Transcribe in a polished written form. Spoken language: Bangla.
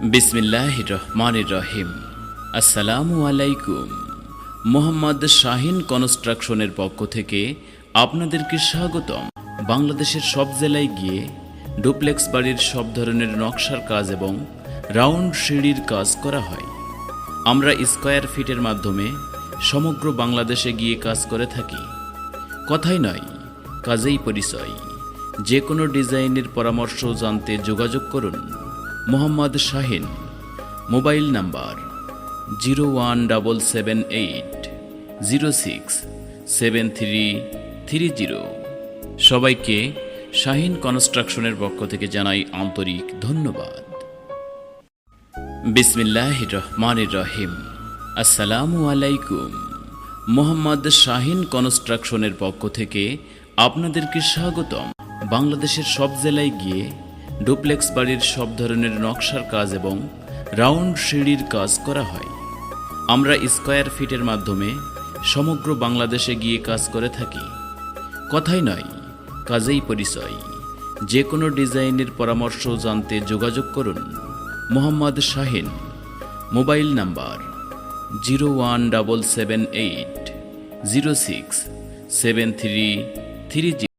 বিসমিল্লাহির রহমানির রহিম। আসসালামু আলাইকুম। মোহাম্মদ শাহিন কনস্ট্রাকশনের পক্ষ থেকে আপনাদেরকে স্বাগতম। বাংলাদেশের সব জেলায় গিয়ে ডুপ্লেক্স বাড়ির সব ধরনের নকশার কাজ এবং রাউন্ড সিঁড়ির কাজ করা হয়। আমরা স্কয়ার ফিটের মাধ্যমে সমগ্র বাংলাদেশে গিয়ে কাজ করে থাকি। কথাই নয়, কাজেই পরিচয়। যে কোনো ডিজাইনের পরামর্শ জানতে যোগাযোগ করুন মোহাম্মদ শাহিন। Mobile number 01780673330। সবাইকে শাহিন কনস্ট্রাকশনের পক্ষ থেকে জানাই আন্তরিক ধন্যবাদ। বিসমিল্লাহির রহমানির রহিম। আসসালামু আলাইকুম। মোহাম্মদ শাহিন কনস্ট্রাকশনের পক্ষ থেকে আপনাদেরকে স্বাগতম। বাংলাদেশের সব জেলায় গিয়ে ডুপ্লেক্স বাড়ির সব ধরনের নকশার কাজ এবং রাউন্ড সিঁড়ির কাজ করা হয়। আমরা স্কয়ার ফিটের মাধ্যমে সমগ্র বাংলাদেশে গিয়ে কাজ করে থাকি। কথাই নয়, কাজেই পরিচয়। যে কোনো ডিজাইনের পরামর্শ জানতে যোগাযোগ করুন মোহাম্মদ শাহিন। Mobile number 01778067330।